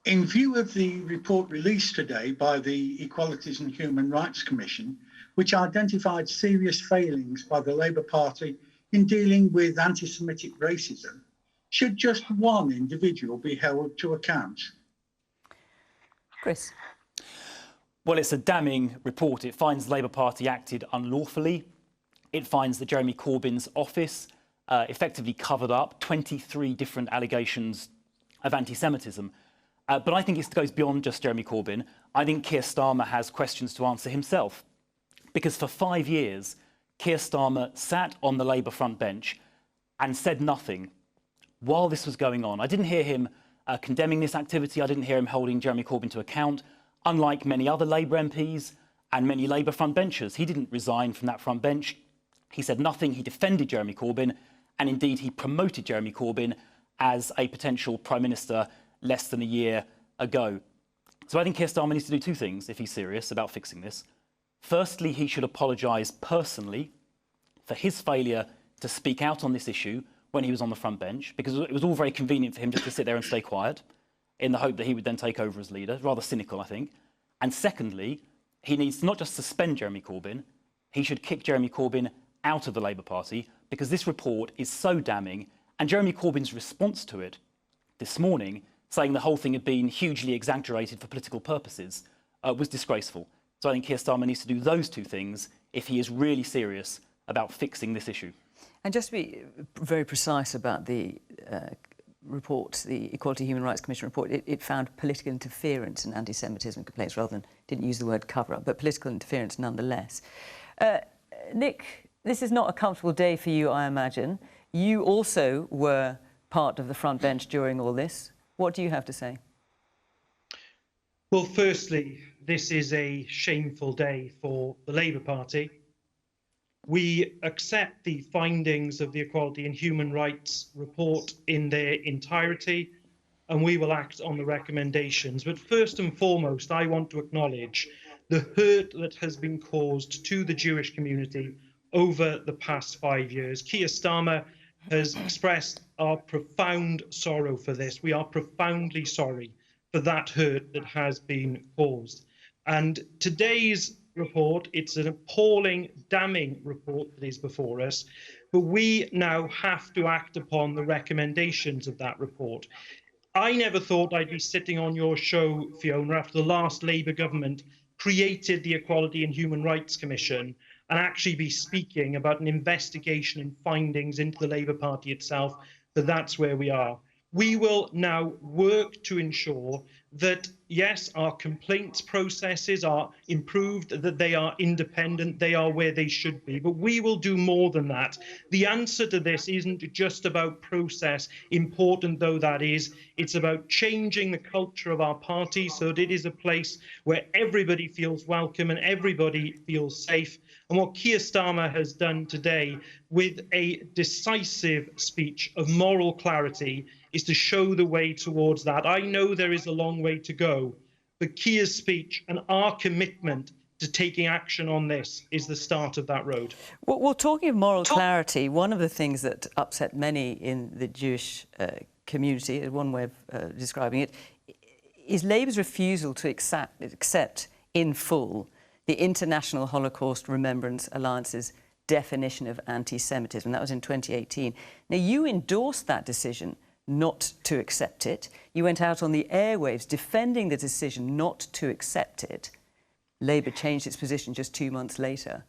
In view of the report released today by the Equalities and Human Rights Commission, which identified serious failings by the Labour Party in dealing with anti-Semitic racism, should just one individual be held to account? Chris. Well, it's a damning report. It finds the Labour Party acted unlawfully. It finds that Jeremy Corbyn's office effectively covered up 23 different allegations of anti-Semitism. But I think it goes beyond just Jeremy Corbyn. I think Keir Starmer has questions to answer himself. Because for 5 years, Keir Starmer sat on the Labour front bench and said nothing while this was going on. I didn't hear him condemning this activity. I didn't hear him holding Jeremy Corbyn to account. Unlike many other Labour MPs and many Labour front benchers, he didn't resign from that front bench. He said nothing. He defended Jeremy Corbyn. And indeed, he promoted Jeremy Corbyn as a potential Prime Minister less than a year ago. So I think Keir Starmer needs to do two things if he's serious about fixing this. Firstly, he should apologise personally for his failure to speak out on this issue when he was on the front bench, because it was all very convenient for him just to sit there and stay quiet in the hope that he would then take over as leader. Rather cynical, I think. And secondly, he needs to not just suspend Jeremy Corbyn, he should kick Jeremy Corbyn out of the Labour Party, because this report is so damning, and Jeremy Corbyn's response to it this morning, saying the whole thing had been hugely exaggerated for political purposes, was disgraceful. So I think Keir Starmer needs to do those two things if he is really serious about fixing this issue. And just to be very precise about the report, the Equality Human Rights Commission report, it found political interference in anti-Semitism complaints rather than, didn't use the word cover-up, but political interference nonetheless. Nick, this is not a comfortable day for you, I imagine. You also were part of the front bench during all this. What do you have to say? Well, firstly, this is a shameful day for the Labour Party. We accept the findings of the Equality and Human Rights report in their entirety, and we will act on the recommendations. But first and foremost, I want to acknowledge the hurt that has been caused to the Jewish community over the past 5 years. Keir Starmer has expressed our profound sorrow for this. We are profoundly sorry for that hurt that has been caused. And today's report, it's an appalling, damning report that is before us, but we now have to act upon the recommendations of that report. I never thought I'd be sitting on your show, Fiona, after the last Labour government created the Equality and Human Rights Commission and actually be speaking about an investigation and findings into the Labour Party itself, but that's where we are. We will now work to ensure that, yes, our complaints processes are improved, that they are independent, they are where they should be, but we will do more than that. The answer to this isn't just about process, important though that is. It's about changing the culture of our party so that it is a place where everybody feels welcome and everybody feels safe. And what Keir Starmer has done today with a decisive speech of moral clarity is to show the way towards that. I know there is a long way to go, but Keir's speech and our commitment to taking action on this is the start of that road. Well, talking of moral clarity, one of the things that upset many in the Jewish community, one way of describing it, is Labour's refusal to accept in full the International Holocaust Remembrance Alliance's definition of anti-Semitism. That was in 2018. Now, you endorsed that decision not to accept it. You went out on the airwaves defending the decision not to accept it. Labour changed its position just 2 months later.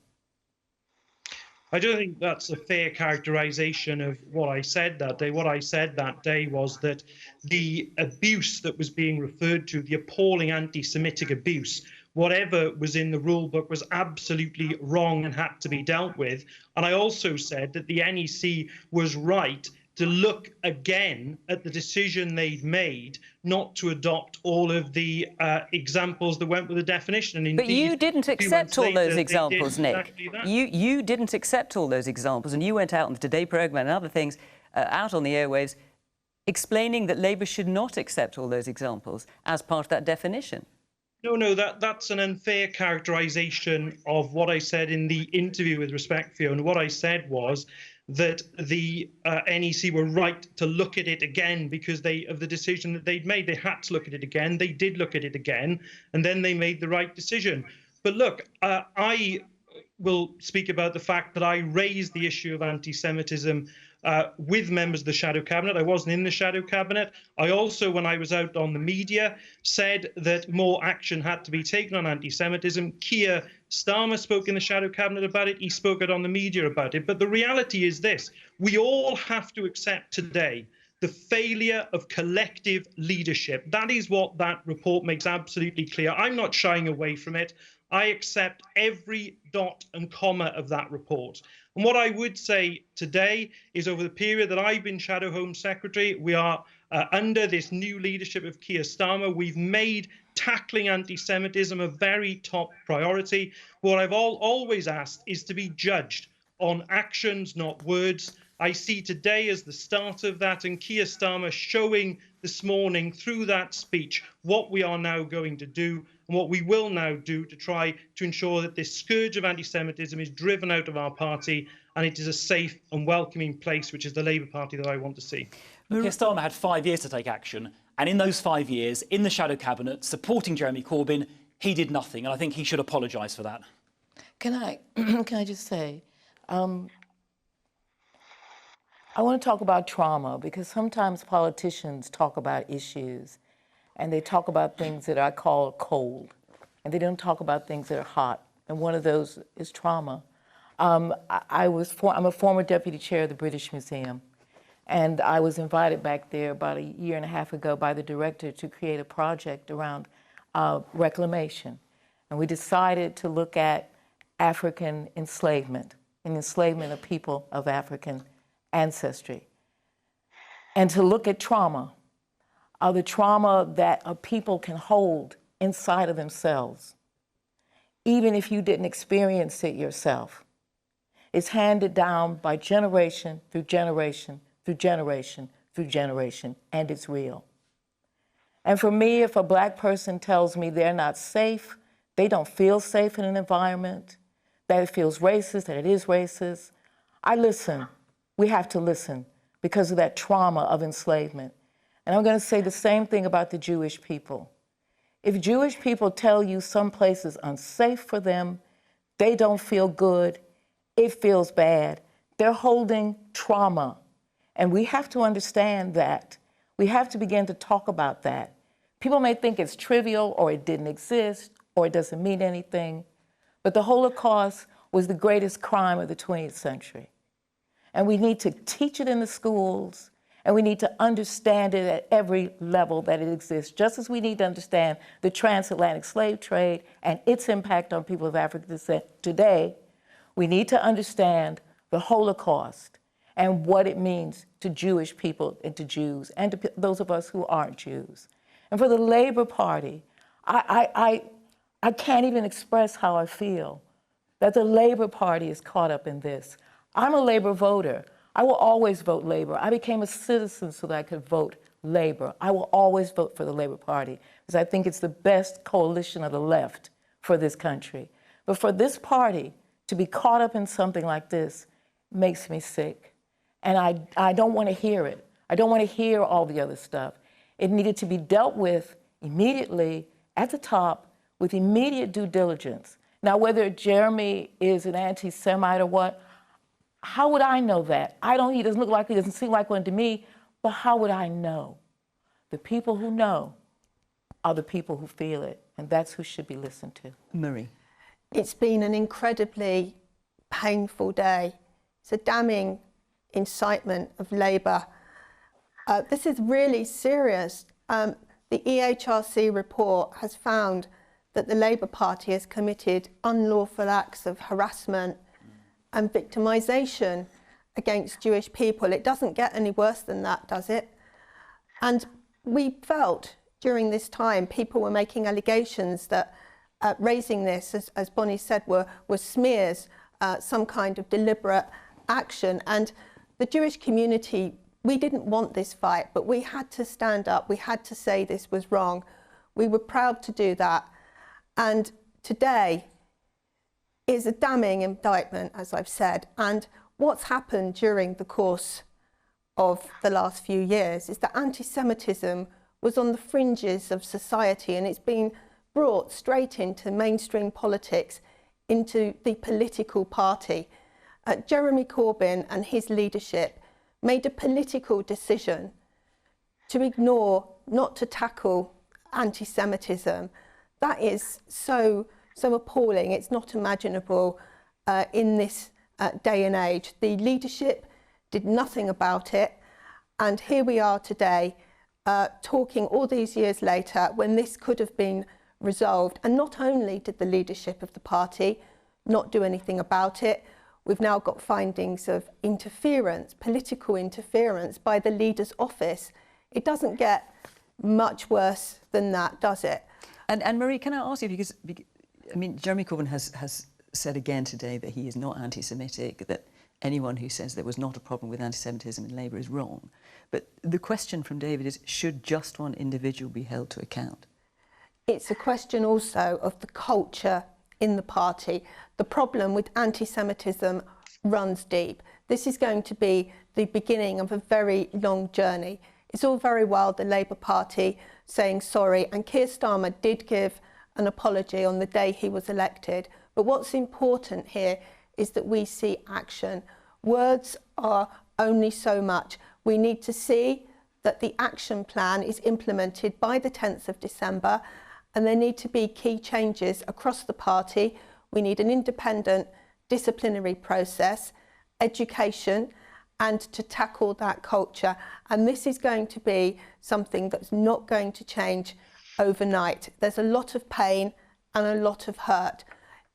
I don't think that's a fair characterisation of what I said that day. What I said that day was that the abuse that was being referred to, the appalling anti-Semitic abuse, whatever was in the rule book was absolutely wrong and had to be dealt with. And I also said that the NEC was right to look again at the decision they'd made not to adopt all of the examples that went with the definition. And indeed, but you didn't accept all those examples, Nick. You didn't accept all those examples, and you went out on the Today programme and other things, out on the airwaves, explaining that Labour should not accept all those examples as part of that definition. No, that's an unfair characterisation of what I said in the interview with respect, Fiona. What I said was that the NEC were right to look at it again because of the decision that they'd made. They had to look at it again. They did look at it again, and then they made the right decision. But look, I will speak about the fact that I raised the issue of anti-Semitism with members of the Shadow Cabinet. I wasn't in the Shadow Cabinet. I also, when I was out on the media, said that more action had to be taken on anti-Semitism. Keir Starmer spoke in the Shadow Cabinet about it. He spoke out on the media about it. But the reality is this: we all have to accept today the failure of collective leadership. That is what that report makes absolutely clear. I'm not shying away from it. I accept every dot and comma of that report. And what I would say today is, over the period that I've been Shadow Home Secretary, we are under this new leadership of Keir Starmer. We've made tackling anti-Semitism a very top priority. What I've always asked is to be judged on actions, not words. I see today as the start of that, and Keir Starmer showing this morning through that speech what we are now going to do and what we will now do to try to ensure that this scourge of anti-Semitism is driven out of our party and it is a safe and welcoming place, which is the Labour Party that I want to see. Keir Starmer had 5 years to take action, and in those 5 years, in the Shadow Cabinet, supporting Jeremy Corbyn, he did nothing, and I think he should apologise for that. Can I just say, I want to talk about trauma, because sometimes politicians talk about issues and they talk about things that I call cold, and they don't talk about things that are hot, and one of those is trauma. I'm a former deputy chair of the British Museum, and I was invited back there about a year and a half ago by the director to create a project around reclamation. And we decided to look at African enslavement and enslavement of people of African ancestry, and to look at trauma, the trauma that a people can hold inside of themselves, even if you didn't experience it yourself. It's handed down by generation through generation through generation through generation, and it's real. And for me, if a Black person tells me they're not safe, they don't feel safe in an environment, that it feels racist, that it is racist, I listen. We have to listen because of that trauma of enslavement. And I'm going to say the same thing about the Jewish people. If Jewish people tell you some place is unsafe for them, they don't feel good, it feels bad, they're holding trauma. And we have to understand that. We have to begin to talk about that. People may think it's trivial, or it didn't exist, or it doesn't mean anything, but the Holocaust was the greatest crime of the 20th century. And we need to teach it in the schools, and we need to understand it at every level that it exists, just as we need to understand the transatlantic slave trade and its impact on people of African descent today. We need to understand the Holocaust and what it means to Jewish people and to Jews and to those of us who aren't Jews. And for the Labour Party, I can't even express how I feel that the Labour Party is caught up in this. I'm a Labour voter. I will always vote Labour. I became a citizen so that I could vote Labour. I will always vote for the Labour Party because I think it's the best coalition of the left for this country. But for this party to be caught up in something like this makes me sick. And I don't want to hear it. I don't want to hear all the other stuff. It needed to be dealt with immediately at the top with immediate due diligence. Now, whether Jeremy is an anti-Semite or what, how would I know that? He doesn't look like, he doesn't seem like one to me, but how would I know? The people who know are the people who feel it, and that's who should be listened to. Marie. It's been an incredibly painful day. It's a damning incitement of Labour. This is really serious. The EHRC report has found that the Labour Party has committed unlawful acts of harassment and victimisation against Jewish people. It doesn't get any worse than that, does it? And we felt during this time people were making allegations that raising this, as Bonnie said, were smears, some kind of deliberate action. And the Jewish community, we didn't want this fight, but we had to stand up. We had to say this was wrong. We were proud to do that. And today is a damning indictment, as I've said. And what's happened during the course of the last few years is that anti-Semitism was on the fringes of society, and it's been brought straight into mainstream politics, into the political party. Jeremy Corbyn and his leadership made a political decision to ignore, not to tackle anti-Semitism. That is so appalling. It's not imaginable in this day and age. The leadership did nothing about it, and here we are today talking all these years later when this could have been resolved. And not only did the leadership of the party not do anything about it, we've now got findings of interference, political interference by the leader's office. It doesn't get much worse than that, does it? And Marie, can I ask you, because I mean, Jeremy Corbyn has said again today that he is not anti-Semitic, that anyone who says there was not a problem with anti-Semitism in Labour is wrong. But the question from David is, should just one individual be held to account? It's a question also of the culture in the party. The problem with anti-Semitism runs deep. This is going to be the beginning of a very long journey. It's all very well the Labour Party saying sorry, and Keir Starmer did give an apology on the day he was elected. But what's important here is that we see action. Words are only so much. We need to see that the action plan is implemented by the 10th of December, and there need to be key changes across the party. We need an independent disciplinary process, education, and to tackle that culture. And this is going to be something that's not going to change overnight. There's a lot of pain and a lot of hurt.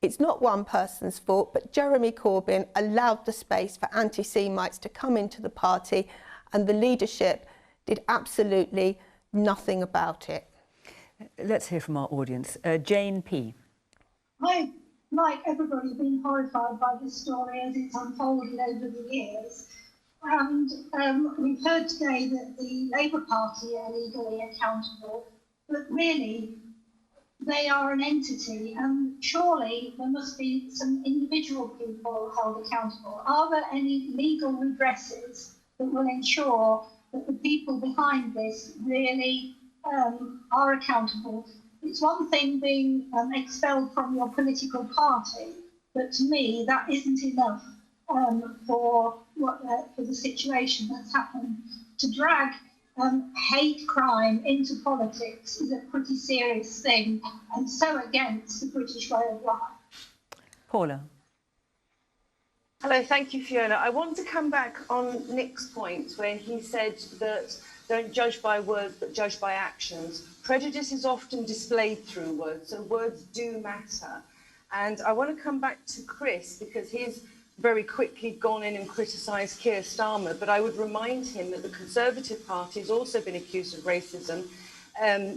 It's not one person's fault, but Jeremy Corbyn allowed the space for anti-Semites to come into the party, and the leadership did absolutely nothing about it. Let's hear from our audience. Jane P. I've, like everybody, been horrified by this story as it's unfolded over the years. And we've heard today that the Labour Party are legally accountable, but really they are an entity, and surely there must be some individual people held accountable. Are there any legal redresses that will ensure that the people behind this really are accountable? It's one thing being expelled from your political party, but to me that isn't enough for the situation that's happened. To drag hate crime into politics is a pretty serious thing, and so against the British way of life. Paula. Hello, thank you, Fiona. I want to come back on Nick's point where he said that don't judge by words, but judge by actions. Prejudice is often displayed through words, so words do matter. And I want to come back to Chris, because he's very quickly gone in and criticised Keir Starmer, but I would remind him that the Conservative Party has also been accused of racism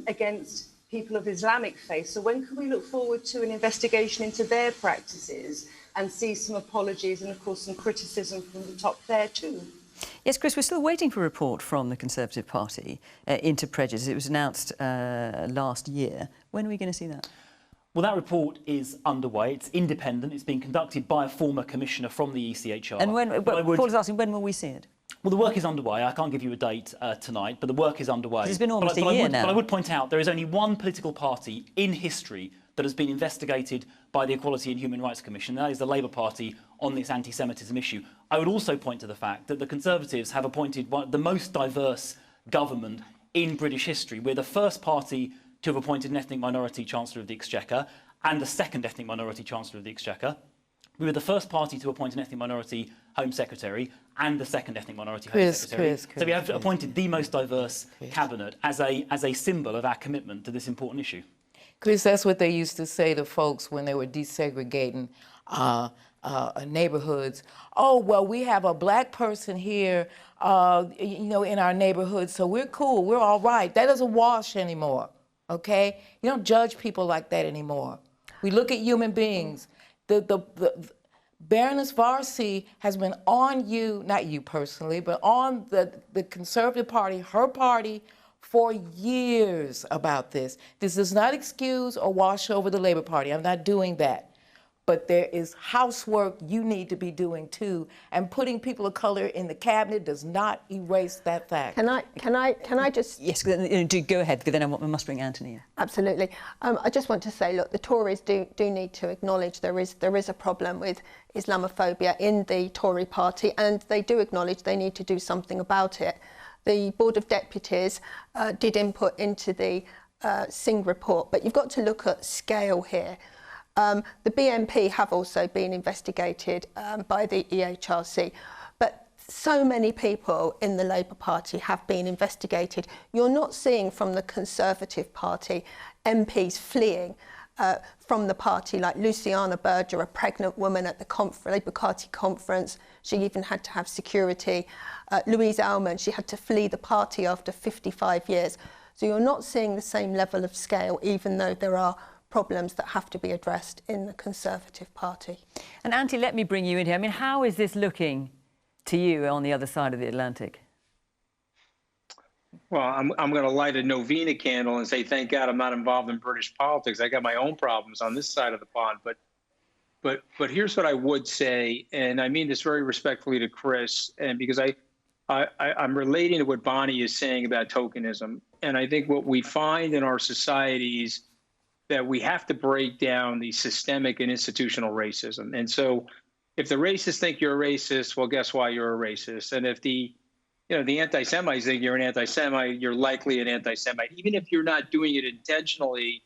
against people of Islamic faith. So when can we look forward to an investigation into their practices and see some apologies and, of course, some criticism from the top there too? Yes, Chris, we're still waiting for a report from the Conservative Party into prejudice. It was announced last year. When are we going to see that? Well, that report is underway. It's independent. It's being conducted by a former commissioner from the ECHR. And when, Paul is asking, when will we see it? Well, the work is underway. I can't give you a date tonight, but the work is underway. It's been almost a year now. But I would point out there is only one political party in history that has been investigated by the Equality and Human Rights Commission. That is the Labour Party on this anti-Semitism issue. I would also point to the fact that the Conservatives have appointed the most diverse government in British history. We're the first party to have appointed an ethnic minority Chancellor of the Exchequer and the second ethnic minority Chancellor of the Exchequer. We were the first party to appoint an ethnic minority Home Secretary and the second ethnic minority Home Secretary. So we have appointed the most diverse cabinet as a symbol of our commitment to this important issue. Chris, that's what they used to say to folks when they were desegregating neighborhoods. Oh, well, we have a black person here, you know, in our neighborhood, so we're cool, we're all right. That doesn't wash anymore, okay? You don't judge people like that anymore. We look at human beings. The Baroness Varsi has been on you, not you personally, but on the Conservative Party, her party, for years about this. This does not excuse or wash over the Labour Party. I'm not doing that. but there is housework you need to be doing too, and putting people of color in the cabinet does not erase that fact. Can I just... Yes, do go ahead, because then I must bring Anthony in. Absolutely. I just want to say, look, the Tories do need to acknowledge there is a problem with Islamophobia in the Tory party, and they do acknowledge they need to do something about it. The Board of Deputies did input into the Singh report, but you've got to look at scale here. The BNP have also been investigated by the EHRC, but so many people in the Labour Party have been investigated. You're not seeing from the Conservative Party MPs fleeing from the party, like Luciana Berger, a pregnant woman at the Labour Party conference. She even had to have security. Louise Almond, she had to flee the party after 55 years. So you're not seeing the same level of scale, even though there are problems that have to be addressed in the Conservative Party. And Auntie, let me bring you in here. I mean, how is this looking to you on the other side of the Atlantic? Well, I'm going to light a novena candle and say, thank God I'm not involved in British politics. I got my own problems on this side of the pond. But here's what I would say, and I mean this very respectfully to Chris, and because I'm relating to what Bonnie is saying about tokenism. And I think what we find in our societies that we have to break down the systemic and institutional racism. And so if the racists think you're a racist, well, guess why you're a racist? And if the anti-Semites think you're an anti-Semite, you're likely an anti-Semite. Even if you're not doing it intentionally,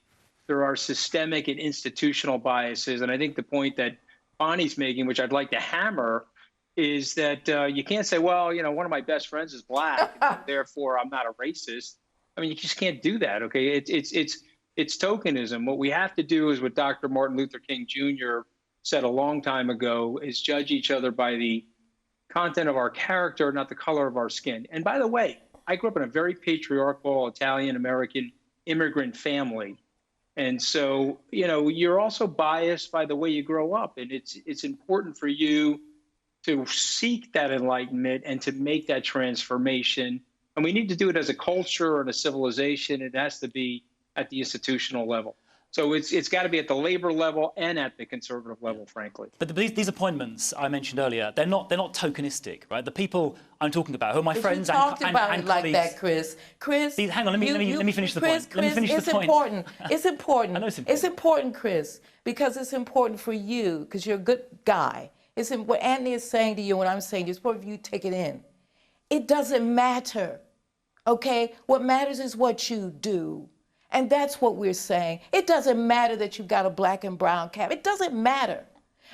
there are systemic and institutional biases. And I think the point that Bonnie's making, which I'd like to hammer, is that you can't say, well, one of my best friends is black, therefore I'm not a racist. I mean, you just can't do that, okay? It's tokenism. What we have to do is what Dr. Martin Luther King Jr. said a long time ago, is judge each other by the content of our character, not the color of our skin. And by the way, I grew up in a very patriarchal Italian-American immigrant family. And so, you're also biased by the way you grow up. And it's important for you to seek that enlightenment and to make that transformation. And we need to do it as a culture and a civilization. It has to be at the institutional level. So it's got to be at the Labour level and at the Conservative level, frankly. But these appointments I mentioned earlier, they're not tokenistic, right? The people I'm talking about, who are my friends and colleagues. Like that, Chris. Hang on, let me finish the point. Chris, it's important. It's important. It's important, Chris, because it's important for you, because you're a good guy. It's what Anthony is saying to you, what I'm saying, it's important for you to take it in. It doesn't matter, okay? What matters is what you do. And that's what we're saying. It doesn't matter that you've got a black and brown cap. It doesn't matter.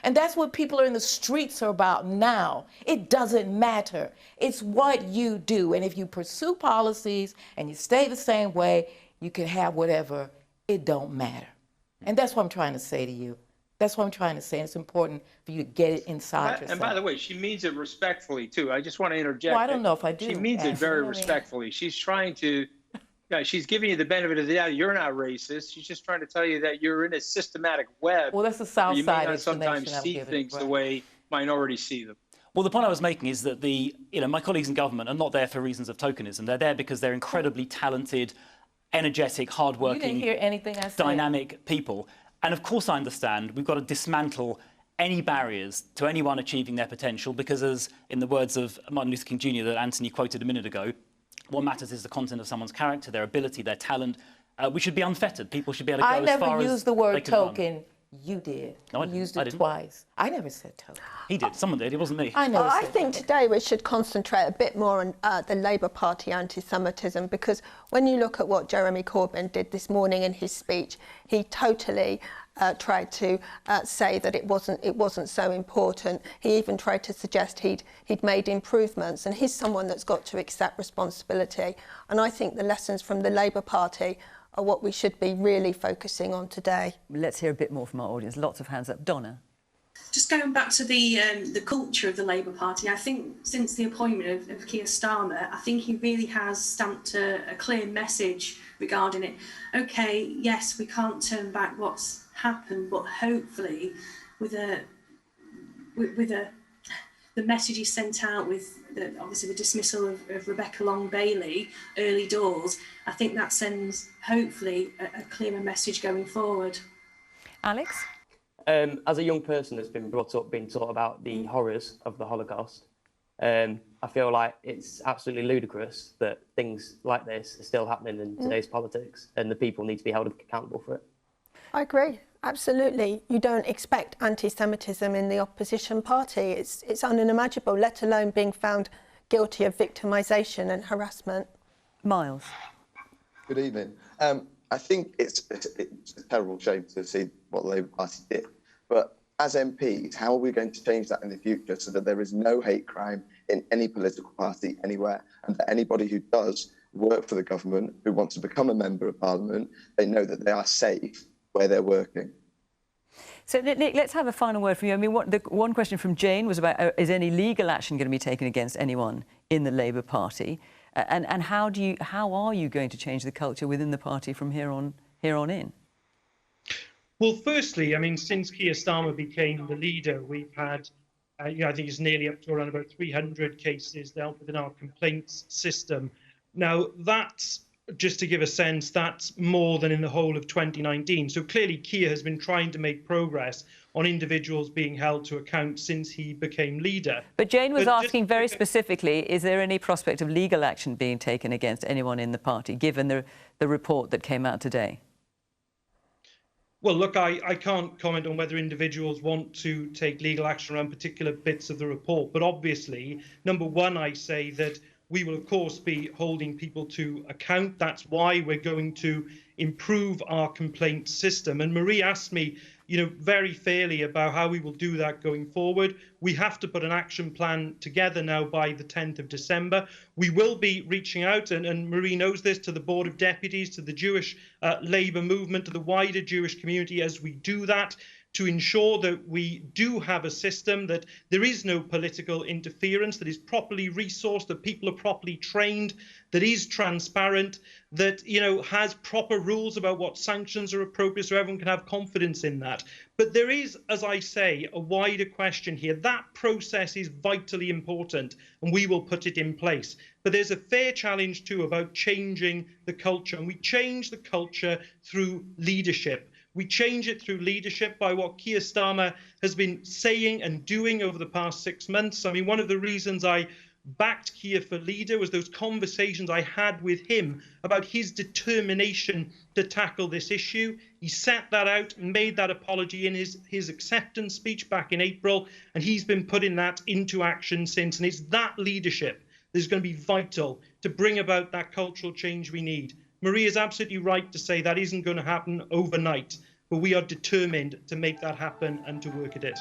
And that's what people are in the streets are about now. It doesn't matter. It's what you do. And if you pursue policies and you stay the same way, you can have whatever. It don't matter. And that's what I'm trying to say to you. That's what I'm trying to say. It's important for you to get it inside yourself. And by the way, she means it respectfully, too. I just want to interject. Well, I don't know if I do. She means it very respectfully. She's trying to... Yeah, she's giving you the benefit of the doubt. You're not racist. She's just trying to tell you that you're in a systematic web. Well, that's the South you Side may not sometimes see things the way minorities see them. Well, the point I was making is that my colleagues in government are not there for reasons of tokenism. They're there because they're incredibly talented, energetic, hardworking, you didn't hear anything I said. Dynamic people. And of course, I understand we've got to dismantle any barriers to anyone achieving their potential, because, as in the words of Martin Luther King Jr. that Anthony quoted a minute ago, what matters is the content of someone's character, their ability, their talent. We should be unfettered. People should be able to go as far as they can. I never used the word token. You did. No, you used it twice. I never said token. He did. Someone did. It wasn't me. I think today we should concentrate a bit more on the Labour Party anti-Semitism, because when you look at what Jeremy Corbyn did this morning in his speech, he totally tried to say that it wasn't so important. He even tried to suggest he'd made improvements, and he's someone that's got to accept responsibility. And I think the lessons from the Labour Party are what we should be really focusing on today. Let's hear a bit more from our audience. Lots of hands up. Donna. Just going back to the culture of the Labour Party, I think since the appointment of Keir Starmer, I think he really has stamped a clear message regarding it. Okay, yes, we can't turn back what's happened, but hopefully with the message he sent out with obviously the dismissal of Rebecca Long Bailey early doors, I think that sends hopefully a clearer message going forward. Alex? As a young person that's been brought up being taught about the horrors of the Holocaust, I feel like it's absolutely ludicrous that things like this are still happening in today's politics, and the people need to be held accountable for it. I agree, absolutely. You don't expect anti-Semitism in the opposition party. It's unimaginable, let alone being found guilty of victimisation and harassment. Miles. Good evening. I think it's a terrible shame to see what the Labour Party did, but as MPs, how are we going to change that in the future so that there is no hate crime in any political party anywhere, and that anybody who does work for the government, who wants to become a member of Parliament, they know that they are safe where they're working? So, Nick, let's have a final word from you. I mean, the one question from Jane was about, is any legal action going to be taken against anyone in the Labour Party? And how are you going to change the culture within the party from here on in? Well, firstly, I mean, since Keir Starmer became the leader, we've had, I think it's nearly up to around about 300 cases dealt with in our complaints system. Now, that's, just to give a sense, that's more than in the whole of 2019. So clearly, Keir has been trying to make progress on individuals being held to account since he became leader. But Jane was asking very specifically, is there any prospect of legal action being taken against anyone in the party, given the report that came out today? Well, look, I can't comment on whether individuals want to take legal action around particular bits of the report. But obviously, number one, I say that we will, of course, be holding people to account. That's why we're going to improve our complaint system. And Marie asked me, very fairly about how we will do that going forward. We have to put an action plan together now by the 10th of December. We will be reaching out, and Marie knows this, to the Board of Deputies, to the Jewish Labour movement, to the wider Jewish community as we do that, to ensure that we do have a system, that there is no political interference, that is properly resourced, that people are properly trained, that is transparent, that has proper rules about what sanctions are appropriate, so everyone can have confidence in that. But there is, as I say, a wider question here. That process is vitally important, and we will put it in place. But there's a fair challenge too about changing the culture, and we change the culture through leadership. We change it through leadership by what Keir Starmer has been saying and doing over the past 6 months. I mean, one of the reasons I backed Keir for leader was those conversations I had with him about his determination to tackle this issue. He set that out and made that apology in his acceptance speech back in April, and he's been putting that into action since. And it's that leadership that is going to be vital to bring about that cultural change we need. Marie is absolutely right to say that isn't going to happen overnight, but we are determined to make that happen and to work at it.